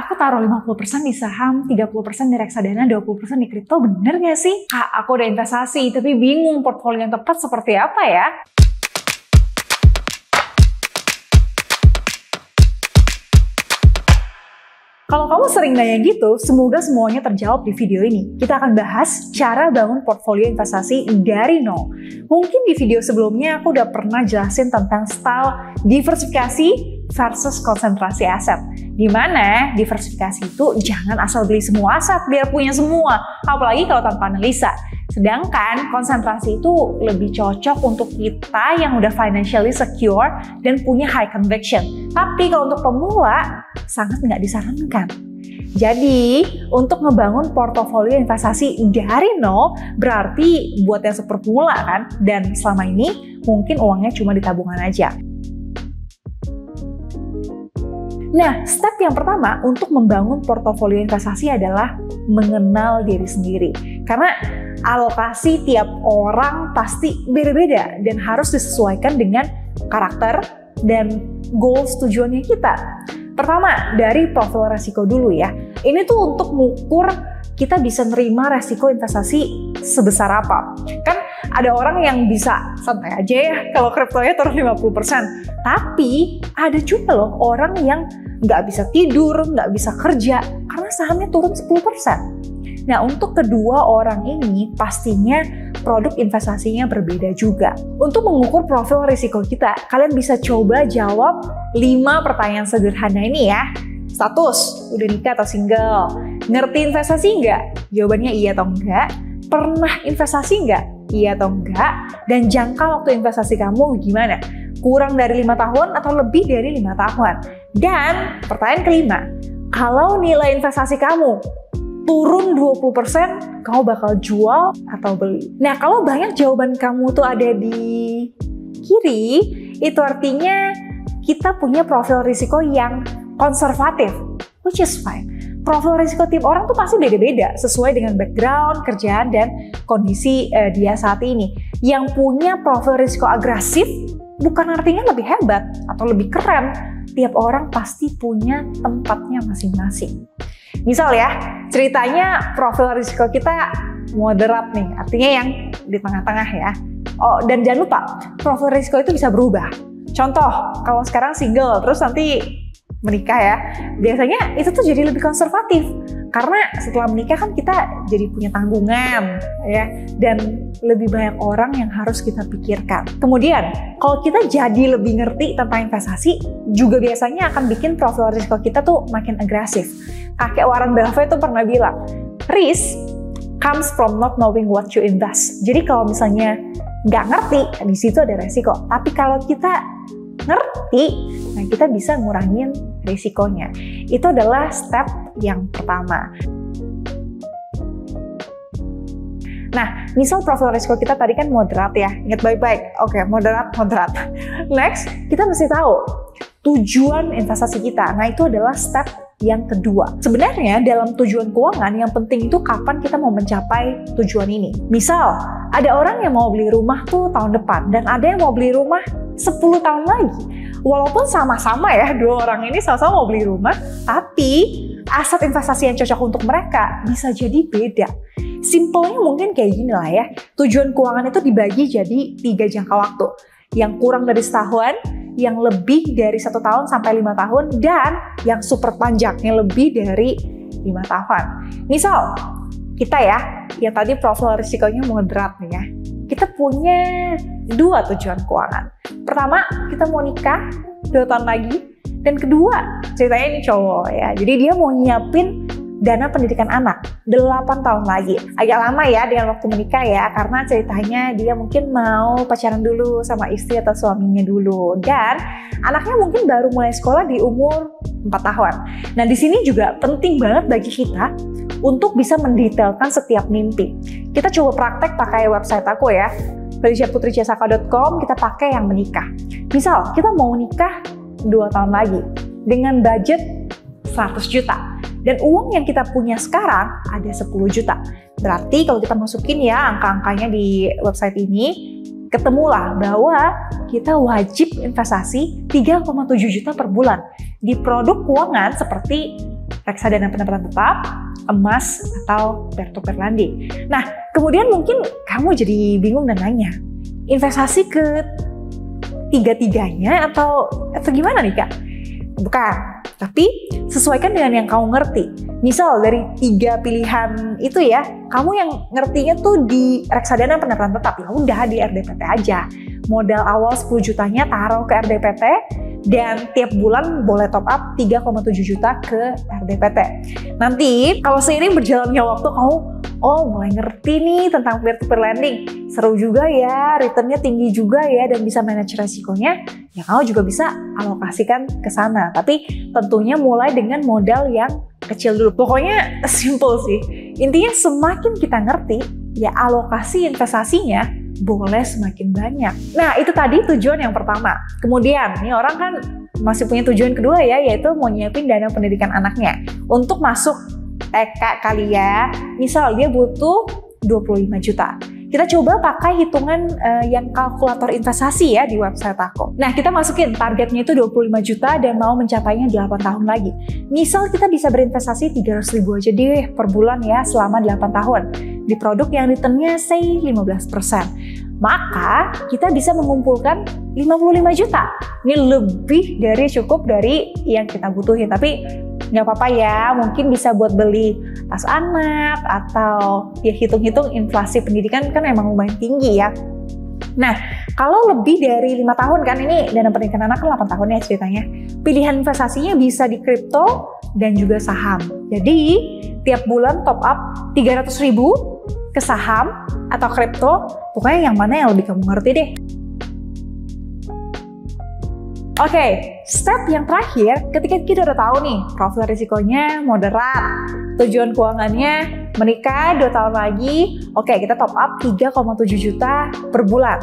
aku taruh 50% di saham, 30% di reksadana, 20% di kripto, bener gak sih? Kak, aku udah investasi, tapi bingung portfolio yang tepat seperti apa ya? Kalau kamu sering nanya gitu, semoga semuanya terjawab di video ini. Kita akan bahas cara bangun portfolio investasi dari nol. Mungkin di video sebelumnya aku udah pernah jelasin tentang style diversifikasi versus konsentrasi aset. Dimana diversifikasi itu jangan asal beli semua aset biar punya semua, apalagi kalau tanpa analisa. Sedangkan konsentrasi itu lebih cocok untuk kita yang udah financially secure dan punya high conviction. Tapi kalau untuk pemula, sangat nggak disarankan. Jadi, untuk ngebangun portofolio investasi dari nol, berarti buat yang super pemula kan? Dan selama ini, mungkin uangnya cuma di tabungan aja. Nah, step yang pertama untuk membangun portofolio investasi adalah mengenal diri sendiri. Karena alokasi tiap orang pasti beda-beda dan harus disesuaikan dengan karakter dan goals tujuannya kita. Pertama, dari profil resiko dulu ya. Ini tuh untuk mengukur kita bisa nerima resiko investasi sebesar apa. Kan ada orang yang bisa santai aja ya kalau kriptonya turun 50%. Tapi ada juga loh orang yang nggak bisa tidur, nggak bisa kerja karena sahamnya turun 10%. Nah, untuk kedua orang ini pastinya produk investasinya berbeda juga. Untuk mengukur profil risiko kita, kalian bisa coba jawab 5 pertanyaan sederhana ini ya. Status, udah nikah atau single? Ngerti investasi nggak? Jawabannya iya atau enggak. Pernah investasi nggak? Iya atau enggak. Dan jangka waktu investasi kamu gimana? Kurang dari 5 tahun atau lebih dari 5 tahun? Dan pertanyaan kelima, kalau nilai investasi kamu turun 20%, kamu bakal jual atau beli? Nah, kalau banyak jawaban kamu tuh ada di kiri, itu artinya kita punya profil risiko yang konservatif, which is fine. Profil risiko tiap orang tuh pasti beda-beda, sesuai dengan background, kerjaan, dan kondisi dia saat ini. Yang punya profil risiko agresif, bukan artinya lebih hebat atau lebih keren. Tiap orang pasti punya tempatnya masing-masing. Misal ya, ceritanya profil risiko kita moderat nih, artinya yang di tengah-tengah ya. Oh, dan jangan lupa, profil risiko itu bisa berubah. Contoh, kalau sekarang single, terus nanti menikah ya, biasanya itu tuh jadi lebih konservatif. Karena setelah menikah kan kita jadi punya tanggungan ya, dan lebih banyak orang yang harus kita pikirkan. Kemudian, kalau kita jadi lebih ngerti tentang investasi, juga biasanya akan bikin profil risiko kita tuh makin agresif. Kakek Warren Buffett tuh pernah bilang, risk comes from not knowing what you invest. Jadi kalau misalnya nggak ngerti, di situ ada resiko. Tapi kalau kita ngerti, nah kita bisa ngurangin risikonya. Itu adalah step yang pertama. Nah, misal profil risiko kita tadi kan moderat ya. Ingat baik-baik. Oke, moderat. Next, kita mesti tahu tujuan investasi kita. Nah, itu adalah step yang kedua. Sebenarnya dalam tujuan keuangan yang penting itu kapan kita mau mencapai tujuan ini. Misal, ada orang yang mau beli rumah tuh tahun depan dan ada yang mau beli rumah 10 tahun lagi. Walaupun sama-sama ya, dua orang ini sama-sama mau beli rumah, tapi aset investasi yang cocok untuk mereka bisa jadi beda. Simpelnya mungkin kayak gini lah ya, tujuan keuangan itu dibagi jadi 3 jangka waktu. Yang kurang dari setahun, yang lebih dari 1 tahun sampai 5 tahun, dan yang super panjang, yang lebih dari 5 tahun. Misal, kita ya, yang tadi profil risikonya moderat nih ya, kita punya 2 tujuan keuangan. Pertama, kita mau nikah 2 tahun lagi, dan kedua, ceritanya ini cowok ya, jadi dia mau nyiapin dana pendidikan anak 8 tahun lagi. Agak lama ya dengan waktu menikah ya, karena ceritanya dia mungkin mau pacaran dulu sama istri atau suaminya dulu, dan anaknya mungkin baru mulai sekolah di umur 4 tahun. Nah, di sini juga penting banget bagi kita untuk bisa mendetailkan setiap mimpi. Kita coba praktek pakai website aku ya, feliciaputricesaka.com, kita pakai yang menikah. Misal, kita mau nikah 2 tahun lagi dengan budget 100 juta. Dan uang yang kita punya sekarang ada 10 juta. Berarti kalau kita masukin ya angka-angkanya di website ini, ketemulah bahwa kita wajib investasi 3,7 juta per bulan di produk keuangan seperti reksadana pendapatan tetap, emas, atau peer-to-peer lending. Nah, kemudian mungkin kamu jadi bingung dan nanya, investasi ke tiga-tiganya atau gimana nih Kak? Bukan, tapi sesuaikan dengan yang kamu ngerti. Misal dari 3 pilihan itu ya, kamu yang ngertinya tuh di reksadana pendapatan tetap, ya udah di RDPT aja. Modal awal 10 jutanya taruh ke RDPT dan tiap bulan boleh top up 3,7 juta ke RDPT. Nanti kalau seiring berjalannya waktu kamu mulai ngerti nih tentang peer-to-peer lending, seru juga ya, returnnya tinggi juga ya, dan bisa manage resikonya, ya kamu juga bisa alokasikan ke sana. Tapi tentunya mulai dengan modal yang kecil dulu. Pokoknya simple sih. Intinya semakin kita ngerti, ya alokasi investasinya boleh semakin banyak. Nah, itu tadi tujuan yang pertama. Kemudian, nih orang kan masih punya tujuan kedua ya, yaitu mau nyiapin dana pendidikan anaknya untuk masuk TK kali ya. Misal dia butuh 25 juta. Kita coba pakai hitungan yang kalkulator investasi ya di website aku. Nah, kita masukin targetnya itu 25 juta dan mau mencapainya 8 tahun lagi. Misal kita bisa berinvestasi 300 ribu aja deh per bulan ya selama 8 tahun. Di produk yang returnnya say 15%. Maka kita bisa mengumpulkan 55 juta. Ini lebih dari cukup dari yang kita butuhin. Tapi nggak apa-apa ya, mungkin bisa buat beli tas anak atau ya hitung-hitung inflasi pendidikan kan emang lumayan tinggi ya. Nah, kalau lebih dari 5 tahun kan, ini dana pendidikan anak kan 8 tahun ya ceritanya. Pilihan investasinya bisa di kripto dan juga saham. Jadi, tiap bulan top up 300 ribu ke saham atau kripto, pokoknya yang mana yang lebih kamu ngerti deh. Oke, step yang terakhir, ketika kita udah tahu nih, profil risikonya moderat, tujuan keuangannya menikah 2 tahun lagi, oke kita top up 3,7 juta per bulan.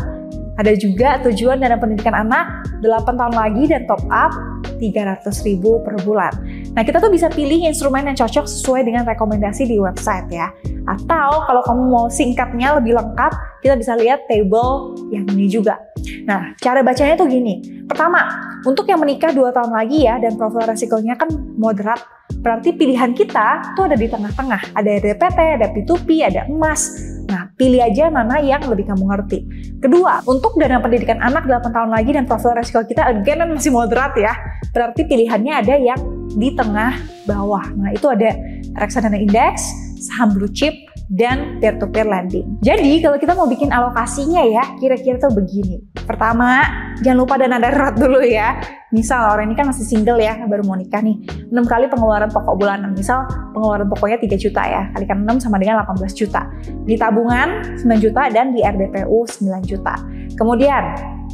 Ada juga tujuan dana pendidikan anak 8 tahun lagi dan top up 300 ribu per bulan. Nah, kita tuh bisa pilih instrumen yang cocok sesuai dengan rekomendasi di website ya. Atau kalau kamu mau singkatnya lebih lengkap, kita bisa lihat table yang ini juga. Nah, cara bacanya tuh gini. Pertama, untuk yang menikah 2 tahun lagi ya, dan profil resikonya kan moderat, berarti pilihan kita tuh ada di tengah-tengah. Ada RDPT, ada P2P, ada emas. Nah, pilih aja mana yang lebih kamu ngerti. Kedua, untuk dana pendidikan anak 8 tahun lagi dan profil resiko kita again masih moderat ya, berarti pilihannya ada yang di tengah bawah. Nah, itu ada reksadana indeks, saham blue chip, dan peer-to-peer lending. Jadi, kalau kita mau bikin alokasinya ya, kira-kira tuh begini. Pertama, jangan lupa dana darurat dulu ya. Misal orang ini kan masih single ya, baru mau nikah nih. 6 kali pengeluaran pokok bulanan. Misal pengeluaran pokoknya 3 juta ya, kalikan 6 sama dengan 18 juta. Di tabungan 9 juta dan di RDPU 9 juta. Kemudian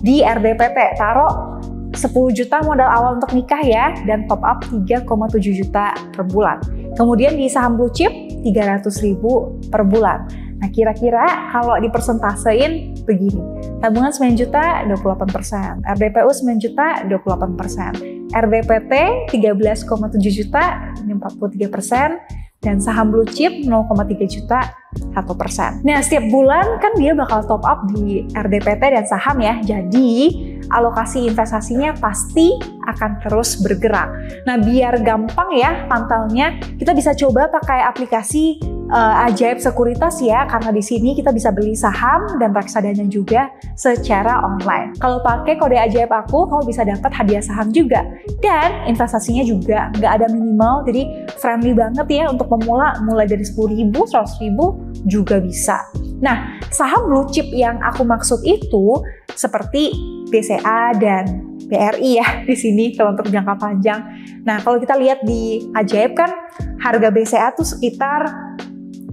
di RDPT taruh 10 juta modal awal untuk nikah ya, dan top up 3,7 juta per bulan. Kemudian di saham blue chip 300 ribu per bulan. Nah, kira-kira kalau dipersentasein begini. Tabungan 9 juta 28%, RDPU 9 juta 28%, RDPT 13,7 juta ini 43%, dan saham blue chip 0,3 juta 1%. Nah, setiap bulan kan dia bakal top up di RDPT dan saham ya. Jadi, alokasi investasinya pasti akan terus bergerak. Nah, biar gampang ya pantaunya, kita bisa coba pakai aplikasi Ajaib Sekuritas ya, karena di sini kita bisa beli saham dan reksadana juga secara online. Kalau pakai kode Ajaib aku, kamu bisa dapat hadiah saham juga. Dan investasinya juga nggak ada minimal, jadi friendly banget ya untuk pemula, mulai dari 10.000, 100.000 juga bisa. Nah, saham blue chip yang aku maksud itu seperti BCA dan BRI ya di sini kalau untuk jangka panjang. Nah, kalau kita lihat di Ajaib kan harga BCA tuh sekitar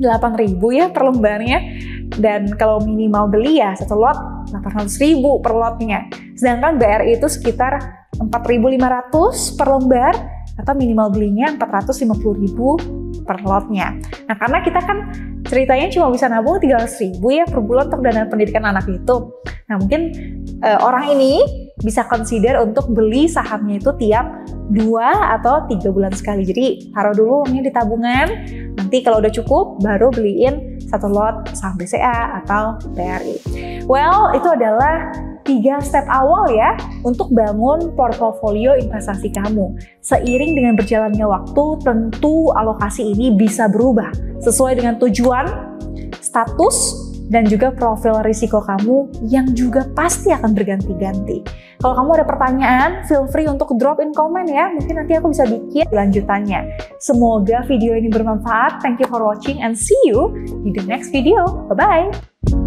8.000 ya per lembarnya, dan kalau minimal beli ya satu lot 800.000 per lotnya. Sedangkan BRI itu sekitar 4.500 per lembar atau minimal belinya 450.000 per lotnya. Nah, karena kita kan ceritanya cuma bisa nabung 300.000 ya per bulan untuk dana pendidikan anak itu. Nah, mungkin orang ini bisa consider untuk beli sahamnya itu tiap 2 atau 3 bulan sekali. Jadi taruh dulu uangnya di tabungan, nanti kalau udah cukup baru beliin satu lot saham BCA atau BRI. Well, itu adalah 3 step awal ya untuk bangun portofolio investasi kamu. Seiring dengan berjalannya waktu, tentu alokasi ini bisa berubah sesuai dengan tujuan, status, dan juga profil risiko kamu yang juga pasti akan berganti-ganti. Kalau kamu ada pertanyaan, feel free untuk drop in comment ya. Mungkin nanti aku bisa bikin lanjutannya. Semoga video ini bermanfaat. Thank you for watching and see you di the next video. Bye-bye!